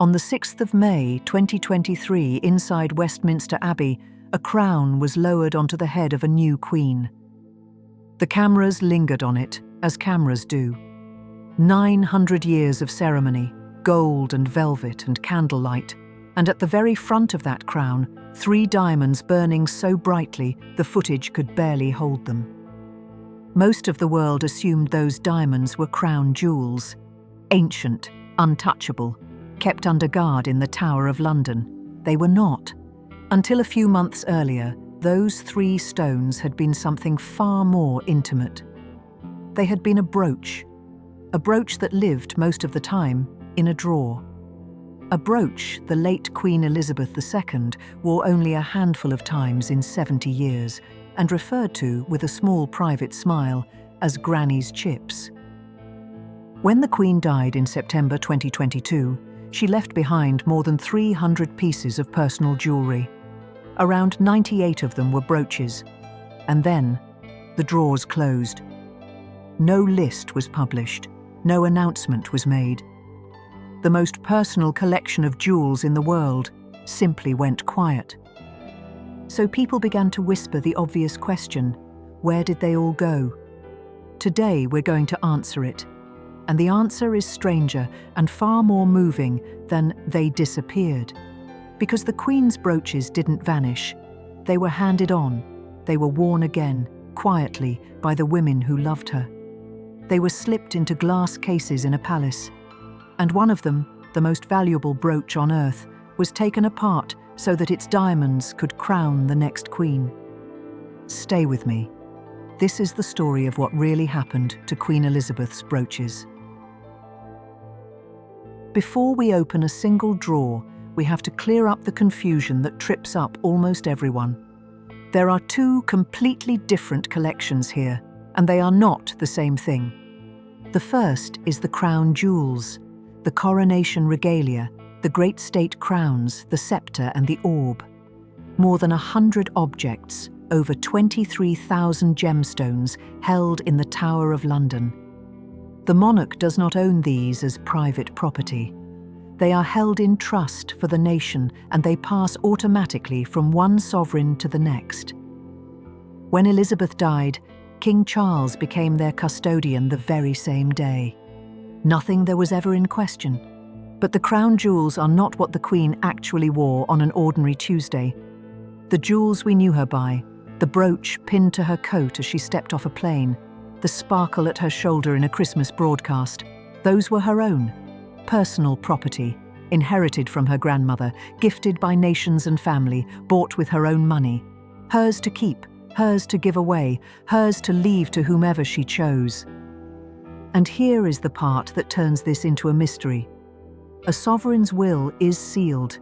On the 6th of May 2023, inside Westminster Abbey, a crown was lowered onto the head of a new queen. The cameras lingered on it, as cameras do. 900 years of ceremony, gold and velvet and candlelight, and at the very front of that crown, 3 diamonds burning so brightly the footage could barely hold them. Most of the world assumed those diamonds were crown jewels, ancient, untouchable, kept under guard in the Tower of London. They were not. Until a few months earlier, those 3 stones had been something far more intimate. They had been a brooch that lived most of the time in a drawer. A brooch the late Queen Elizabeth II wore only a handful of times in 70 years and referred to with a small private smile as Granny's chips. When the Queen died in September 2022, she left behind more than 300 pieces of personal jewellery. Around 98 of them were brooches. And then, the drawers closed. No list was published. No announcement was made. The most personal collection of jewels in the world simply went quiet. So people began to whisper the obvious question, where did they all go? Today we're going to answer it. And the answer is stranger and far more moving than they disappeared. Because the Queen's brooches didn't vanish. They were handed on. They were worn again, quietly, by the women who loved her. They were slipped into glass cases in a palace. And one of them, the most valuable brooch on earth, was taken apart so that its diamonds could crown the next queen. Stay with me. This is the story of what really happened to Queen Elizabeth's brooches. Before we open a single drawer, we have to clear up the confusion that trips up almost everyone. There are 2 completely different collections here, and they are not the same thing. The first is the crown jewels, the coronation regalia, the great state crowns, the sceptre and the orb. More than 100 objects, over 23,000 gemstones held in the Tower of London. The monarch does not own these as private property. They are held in trust for the nation and they pass automatically from one sovereign to the next. When Elizabeth died, King Charles became their custodian the very same day. Nothing there was ever in question. But the crown jewels are not what the Queen actually wore on an ordinary Tuesday. The jewels we knew her by, the brooch pinned to her coat as she stepped off a plane, the sparkle at her shoulder in a Christmas broadcast, those were her own, personal property, inherited from her grandmother, gifted by nations and family, bought with her own money, hers to keep, hers to give away, hers to leave to whomever she chose. And here is the part that turns this into a mystery. A sovereign's will is sealed.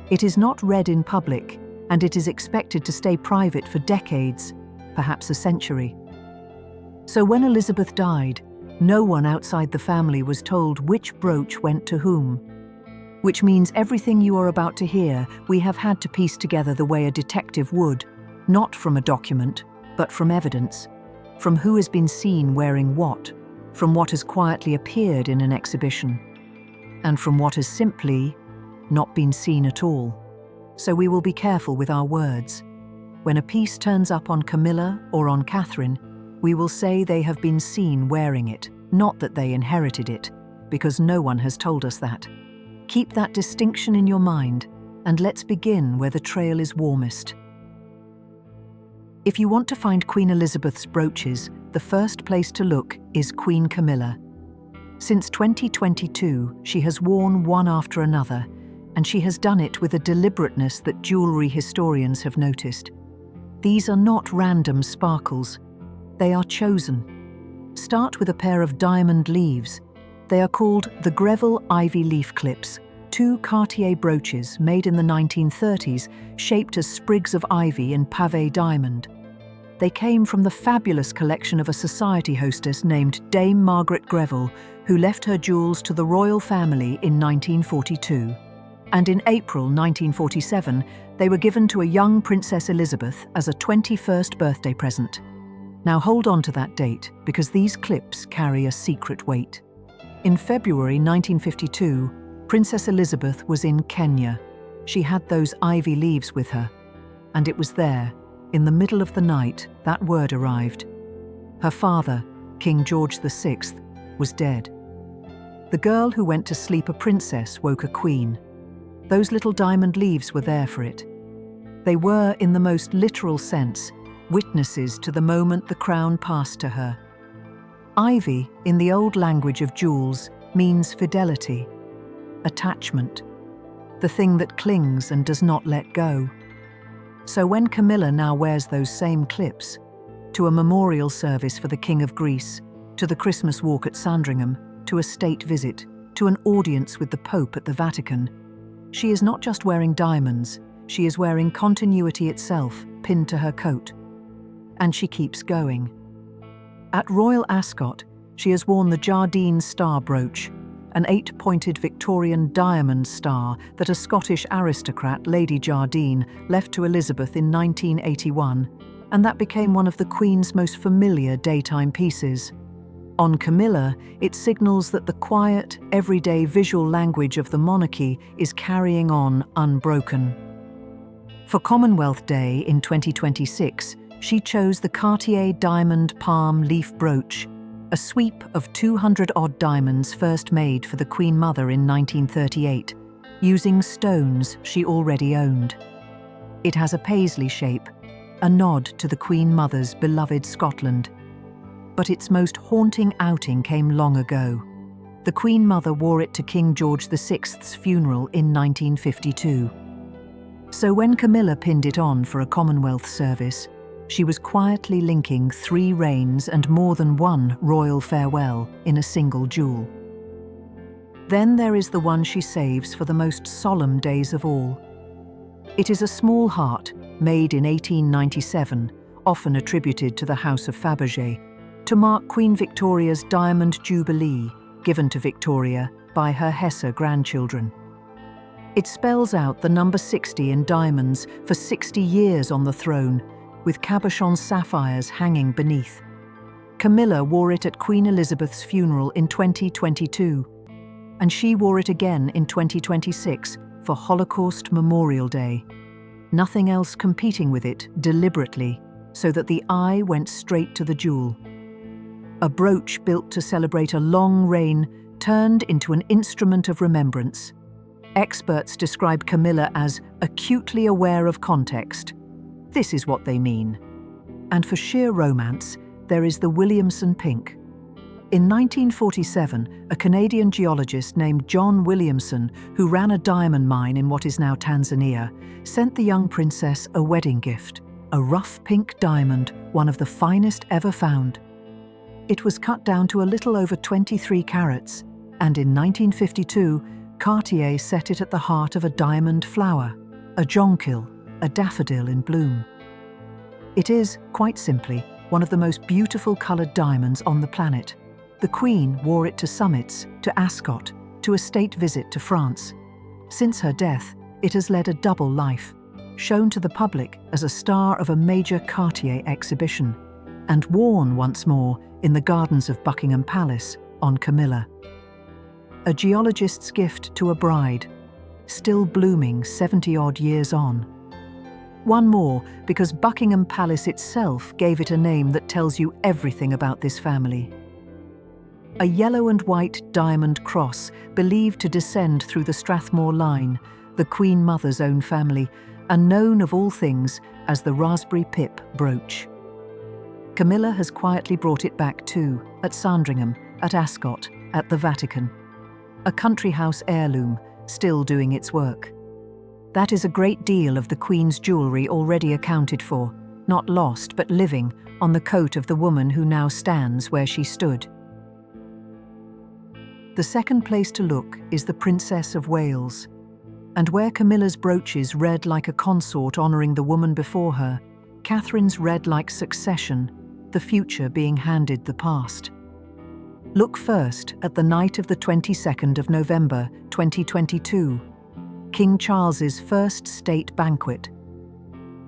It is not read in public, and it is expected to stay private for decades, perhaps a century. So when Elizabeth died, no one outside the family was told which brooch went to whom. Which means everything you are about to hear, we have had to piece together the way a detective would, not from a document, but from evidence, from who has been seen wearing what, from what has quietly appeared in an exhibition, and from what has simply not been seen at all. So we will be careful with our words. When a piece turns up on Camilla or on Catherine, we will say they have been seen wearing it, not that they inherited it, because no one has told us that. Keep that distinction in your mind, and let's begin where the trail is warmest. If you want to find Queen Elizabeth's brooches, the first place to look is Queen Camilla. Since 2022, she has worn one after another, and she has done it with a deliberateness that jewellery historians have noticed. These are not random sparkles. They are chosen. Start with a pair of diamond leaves. They are called the Greville ivy leaf clips, 2 Cartier brooches made in the 1930s, shaped as sprigs of ivy in pavé diamond. They came from the fabulous collection of a society hostess named Dame Margaret Greville, who left her jewels to the royal family in 1942. And in April 1947, they were given to a young Princess Elizabeth as a 21st birthday present. Now hold on to that date, because these clips carry a secret weight. In February 1952, Princess Elizabeth was in Kenya. She had those ivy leaves with her. And it was there, in the middle of the night, that word arrived. Her father, King George VI, was dead. The girl who went to sleep a princess woke a queen. Those little diamond leaves were there for it. They were, in the most literal sense, witnesses to the moment the crown passed to her. Ivy, in the old language of jewels, means fidelity, attachment, the thing that clings and does not let go. So when Camilla now wears those same clips, to a memorial service for the King of Greece, to the Christmas walk at Sandringham, to a state visit, to an audience with the Pope at the Vatican, she is not just wearing diamonds, she is wearing continuity itself, pinned to her coat. And she keeps going. At Royal Ascot, she has worn the Jardine Star brooch, an 8-pointed Victorian diamond star that a Scottish aristocrat, Lady Jardine, left to Elizabeth in 1981, and that became one of the Queen's most familiar daytime pieces. On Camilla, it signals that the quiet, everyday visual language of the monarchy is carrying on unbroken. For Commonwealth Day in 2026, she chose the Cartier Diamond Palm Leaf Brooch, a sweep of 200-odd diamonds first made for the Queen Mother in 1938, using stones she already owned. It has a paisley shape, a nod to the Queen Mother's beloved Scotland. But its most haunting outing came long ago. The Queen Mother wore it to King George VI's funeral in 1952. So when Camilla pinned it on for a Commonwealth service, she was quietly linking 3 reigns and more than one royal farewell in a single jewel. Then there is the one she saves for the most solemn days of all. It is a small heart, made in 1897, often attributed to the House of Fabergé, to mark Queen Victoria's Diamond Jubilee, given to Victoria by her Hesse grandchildren. It spells out the number 60 in diamonds for 60 years on the throne, with cabochon sapphires hanging beneath. Camilla wore it at Queen Elizabeth's funeral in 2022, and she wore it again in 2026 for Holocaust Memorial Day, nothing else competing with it deliberately, so that the eye went straight to the jewel. A brooch built to celebrate a long reign turned into an instrument of remembrance. Experts describe Camilla as acutely aware of context. This is what they mean. And for sheer romance, there is the Williamson Pink. In 1947, a Canadian geologist named John Williamson, who ran a diamond mine in what is now Tanzania, sent the young princess a wedding gift, a rough pink diamond, one of the finest ever found. It was cut down to a little over 23 carats, and in 1952, Cartier set it at the heart of a diamond flower, a jonquil, a daffodil in bloom. It is, quite simply, one of the most beautiful coloured diamonds on the planet. The Queen wore it to summits, to Ascot, to a state visit to France. Since her death, it has led a double life, shown to the public as a star of a major Cartier exhibition, and worn once more in the gardens of Buckingham Palace on Camilla. A geologist's gift to a bride, still blooming 70-odd years on. One more, because Buckingham Palace itself gave it a name that tells you everything about this family. A yellow and white diamond cross, believed to descend through the Strathmore line, the Queen Mother's own family, and known of all things as the Raspberry Pip brooch. Camilla has quietly brought it back too, at Sandringham, at Ascot, at the Vatican. A country house heirloom, still doing its work. That is a great deal of the Queen's jewellery already accounted for, not lost but living, on the coat of the woman who now stands where she stood. The second place to look is the Princess of Wales, and where Camilla's brooches read like a consort honouring the woman before her, Catherine's read like succession, the future being handed the past. Look first at the night of the 22nd of November 2022, King Charles's first state banquet.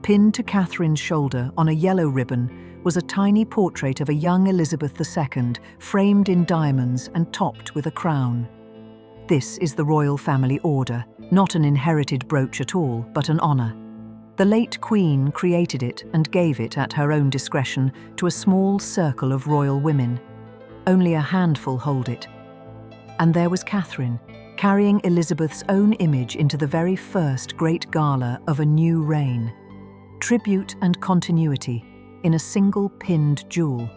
Pinned to Catherine's shoulder on a yellow ribbon was a tiny portrait of a young Elizabeth II, framed in diamonds and topped with a crown. This is the royal family order, not an inherited brooch at all, but an honour. The late Queen created it and gave it at her own discretion to a small circle of royal women. Only a handful hold it. And there was Catherine, carrying Elizabeth's own image into the very first great gala of a new reign. Tribute and continuity in a single pinned jewel.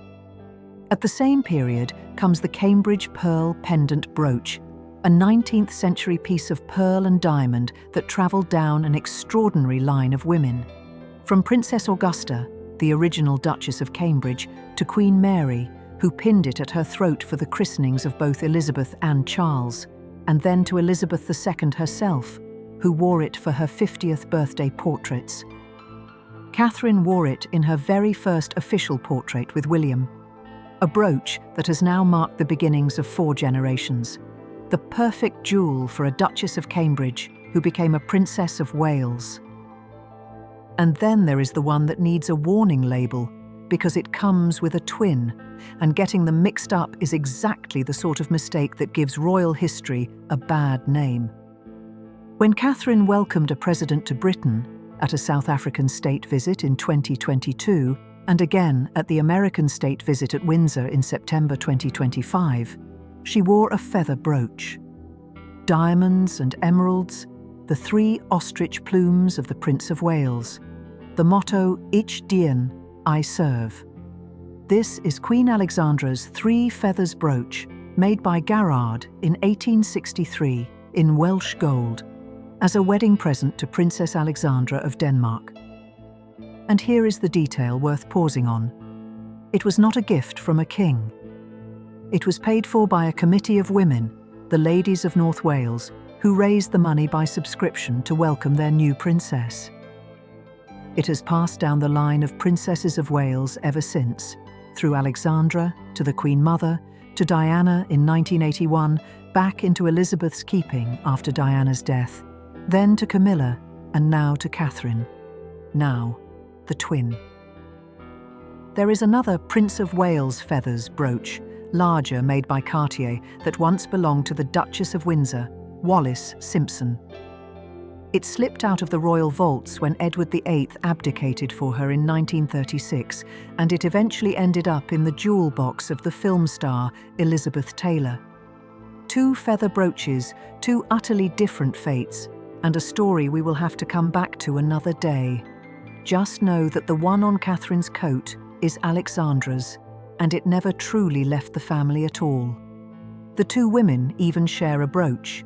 At the same period comes the Cambridge Pearl Pendant Brooch, a 19th century piece of pearl and diamond that travelled down an extraordinary line of women. From Princess Augusta, the original Duchess of Cambridge, to Queen Mary, who pinned it at her throat for the christenings of both Elizabeth and Charles, and then to Elizabeth II herself, who wore it for her 50th birthday portraits. Catherine wore it in her very first official portrait with William, a brooch that has now marked the beginnings of 4 generations. The perfect jewel for a Duchess of Cambridge who became a Princess of Wales. And then there is the one that needs a warning label because it comes with a twin, and getting them mixed up is exactly the sort of mistake that gives royal history a bad name. When Catherine welcomed a president to Britain at a South African state visit in 2022, and again at the American state visit at Windsor in September 2025, she wore a feather brooch. Diamonds and emeralds, the 3 ostrich plumes of the Prince of Wales, the motto, Ich dien, I serve. This is Queen Alexandra's 3 feathers brooch, made by Garrard in 1863 in Welsh gold, as a wedding present to Princess Alexandra of Denmark. And here is the detail worth pausing on. It was not a gift from a king. It was paid for by a committee of women, the ladies of North Wales, who raised the money by subscription to welcome their new princess. It has passed down the line of princesses of Wales ever since, through Alexandra, to the Queen Mother, to Diana in 1981, back into Elizabeth's keeping after Diana's death, then to Camilla, and now to Catherine. Now, the twin. There is another Prince of Wales feathers brooch, larger, made by Cartier, that once belonged to the Duchess of Windsor, Wallis Simpson. It slipped out of the royal vaults when Edward VIII abdicated for her in 1936, and it eventually ended up in the jewel box of the film star Elizabeth Taylor. 2 feather brooches, 2 utterly different fates, and a story we will have to come back to another day. Just know that the one on Catherine's coat is Alexandra's, and it never truly left the family at all. The 2 women even share a brooch.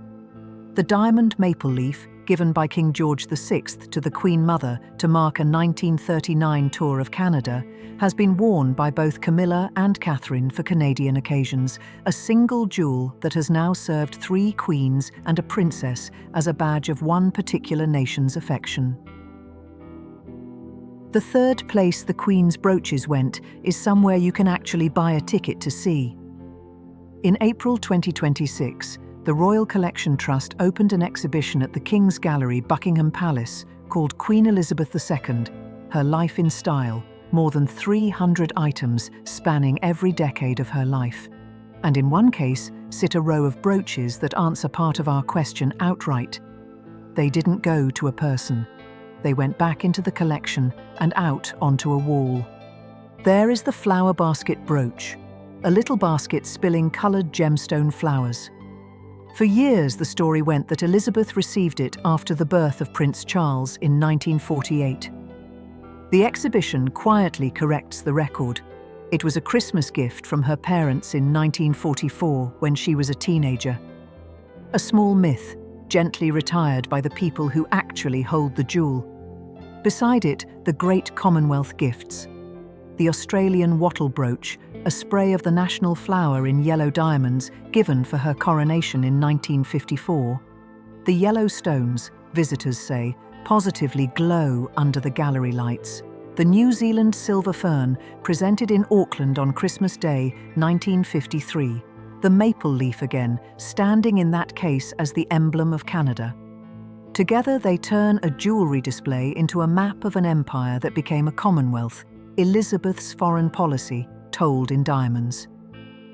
The diamond maple leaf, given by King George VI to the Queen Mother to mark a 1939 tour of Canada, has been worn by both Camilla and Catherine for Canadian occasions, a single jewel that has now served 3 queens and a princess as a badge of one particular nation's affection. The 3rd place the Queen's brooches went is somewhere you can actually buy a ticket to see. In April 2026, the Royal Collection Trust opened an exhibition at the King's Gallery, Buckingham Palace, called Queen Elizabeth II, Her Life in Style, more than 300 items spanning every decade of her life. And in one case, sit a row of brooches that answer part of our question outright. They didn't go to a person. They went back into the collection and out onto a wall. There is the flower basket brooch, a little basket spilling coloured gemstone flowers. For years, the story went that Elizabeth received it after the birth of Prince Charles in 1948. The exhibition quietly corrects the record. It was a Christmas gift from her parents in 1944 when she was a teenager. A small myth, gently retired by the people who actually hold the jewel. Beside it, the great Commonwealth gifts. The Australian wattle brooch, a spray of the national flower in yellow diamonds given for her coronation in 1954. The yellow stones, visitors say, positively glow under the gallery lights. The New Zealand silver fern, presented in Auckland on Christmas Day, 1953. The maple leaf again, standing in that case as the emblem of Canada. Together they turn a jewellery display into a map of an empire that became a Commonwealth, Elizabeth's foreign policy, told in diamonds.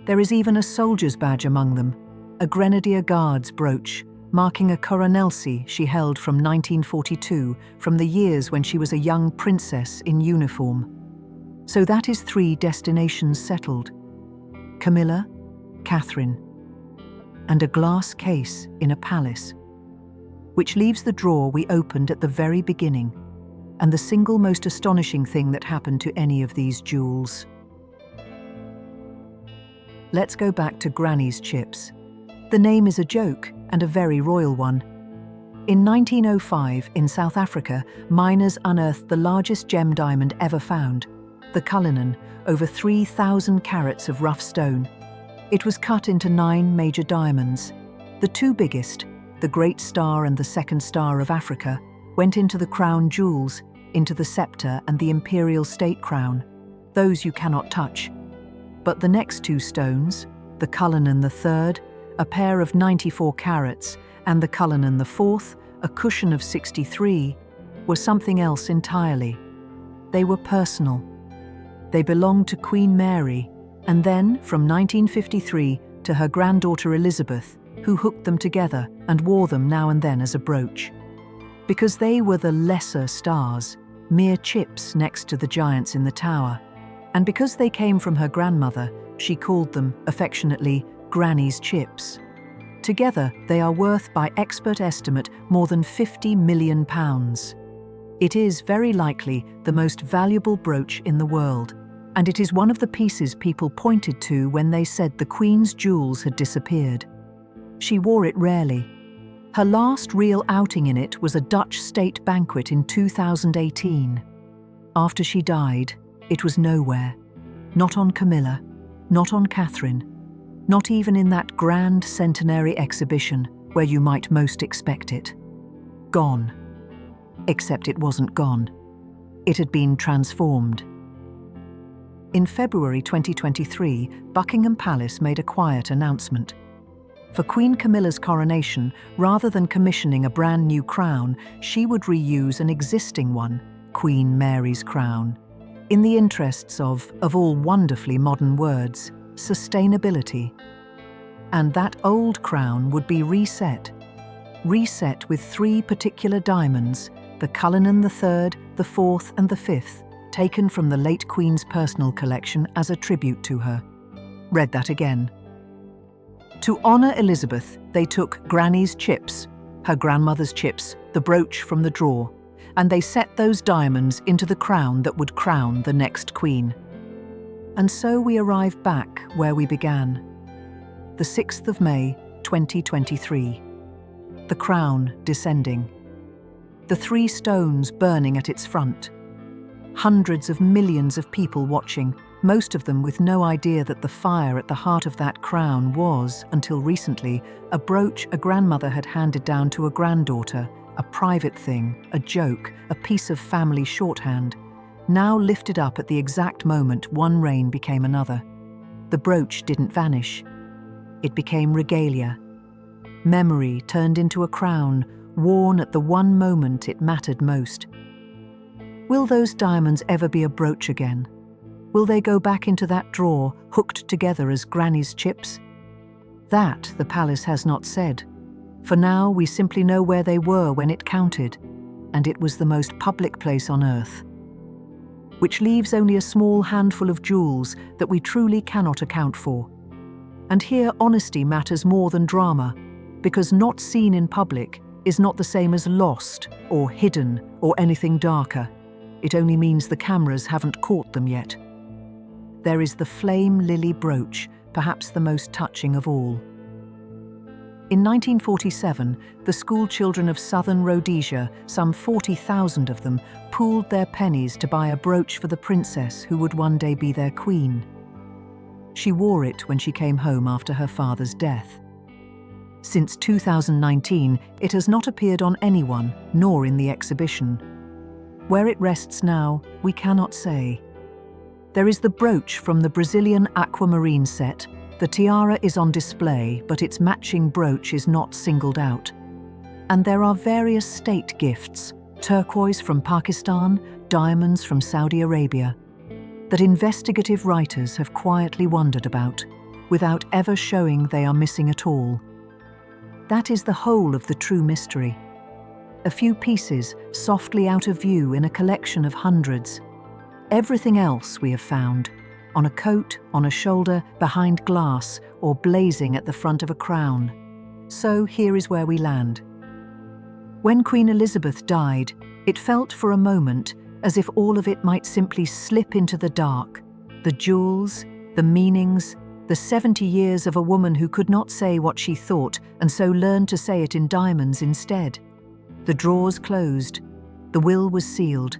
There is even a soldier's badge among them, a Grenadier Guards brooch, marking a coronelcy she held from 1942, from the years when she was a young princess in uniform. So that is 3 destinations settled: Camilla, Catherine, and a glass case in a palace. Which leaves the drawer we opened at the very beginning, and the single most astonishing thing that happened to any of these jewels. Let's go back to Granny's chips. The name is a joke, and a very royal one. In 1905, in South Africa, miners unearthed the largest gem diamond ever found, the Cullinan, over 3,000 carats of rough stone. It was cut into 9 major diamonds. The 2 biggest, the Great Star and the Second Star of Africa, went into the crown jewels, into the scepter and the imperial state crown. Those you cannot touch. But the next 2 stones, the Cullinan the third, a pair of 94 carats, and the Cullinan the fourth, a cushion of 63, were something else entirely. They were personal. They belonged to Queen Mary, and then, from 1953, to her granddaughter Elizabeth, who hooked them together and wore them now and then as a brooch. Because they were the lesser stars, mere chips next to the giants in the tower. And because they came from her grandmother, she called them, affectionately, Granny's chips. Together, they are worth, by expert estimate, more than £50 million. It is, very likely, the most valuable brooch in the world, and it is one of the pieces people pointed to when they said the Queen's jewels had disappeared. She wore it rarely. Her last real outing in it was a Dutch state banquet in 2018. After she died, it was nowhere. Not on Camilla, not on Catherine, not even in that grand centenary exhibition where you might most expect it. Gone. Except it wasn't gone. It had been transformed. In February 2023, Buckingham Palace made a quiet announcement. For Queen Camilla's coronation, rather than commissioning a brand new crown, she would reuse an existing one, Queen Mary's crown, in the interests of all wonderfully modern words, sustainability. And that old crown would be reset with 3 particular diamonds, the Cullinan the third, the fourth and the fifth, taken from the late Queen's personal collection as a tribute to her. Read that again. To honour Elizabeth, they took Granny's chips, her grandmother's chips, the brooch from the drawer, and they set those diamonds into the crown that would crown the next queen. And so we arrive back where we began. The 6th of May, 2023. The crown descending. The 3 stones burning at its front. Hundreds of millions of people watching, most of them with no idea that the fire at the heart of that crown was, until recently, a brooch a grandmother had handed down to a granddaughter, a private thing, a joke, a piece of family shorthand, now lifted up at the exact moment one reign became another. The brooch didn't vanish. It became regalia. Memory turned into a crown, worn at the one moment it mattered most. Will those diamonds ever be a brooch again? Will they go back into that drawer, hooked together as Granny's chips? That the palace has not said. For now, we simply know where they were when it counted, and it was the most public place on earth. Which leaves only a small handful of jewels that we truly cannot account for. And here honesty matters more than drama, because not seen in public is not the same as lost or hidden or anything darker. It only means the cameras haven't caught them yet. There is the flame lily brooch, perhaps the most touching of all. In 1947, the school children of southern Rhodesia, some 40,000 of them, pooled their pennies to buy a brooch for the princess who would one day be their queen. She wore it when she came home after her father's death. Since 2019, it has not appeared on anyone, nor in the exhibition. Where it rests now, we cannot say. There is the brooch from the Brazilian aquamarine set. The tiara is on display, but its matching brooch is not singled out. And there are various state gifts, turquoise from Pakistan, diamonds from Saudi Arabia, that investigative writers have quietly wondered about, without ever showing they are missing at all. That is the whole of the true mystery. A few pieces, softly out of view in a collection of hundreds. Everything else we have found, on a coat, on a shoulder, behind glass, or blazing at the front of a crown. So here is where we land. When Queen Elizabeth died, it felt for a moment as if all of it might simply slip into the dark. The jewels, the meanings, the 70 years of a woman who could not say what she thought and so learned to say it in diamonds instead. The drawers closed, the will was sealed,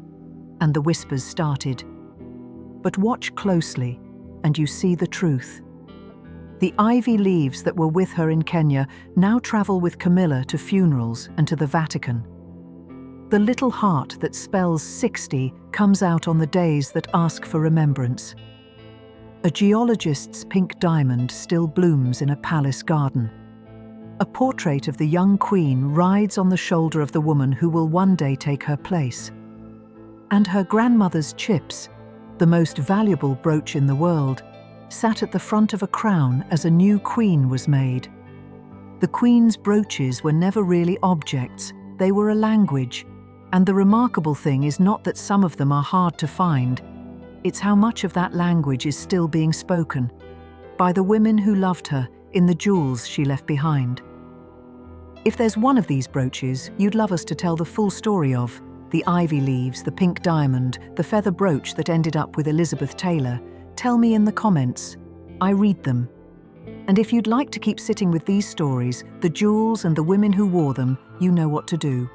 and the whispers started. But watch closely, and you see the truth. The ivy leaves that were with her in Kenya now travel with Camilla to funerals and to the Vatican. The little heart that spells 60 comes out on the days that ask for remembrance. A geologist's pink diamond still blooms in a palace garden. A portrait of the young queen rides on the shoulder of the woman who will one day take her place. And her grandmother's chips, the most valuable brooch in the world, sat at the front of a crown as a new queen was made. The queen's brooches were never really objects, they were a language. And the remarkable thing is not that some of them are hard to find, it's how much of that language is still being spoken by the women who loved her in the jewels she left behind. If there's one of these brooches you'd love us to tell the full story of, the ivy leaves, the pink diamond, the feather brooch that ended up with Elizabeth Taylor, tell me in the comments. I read them. And if you'd like to keep sitting with these stories, the jewels and the women who wore them, you know what to do.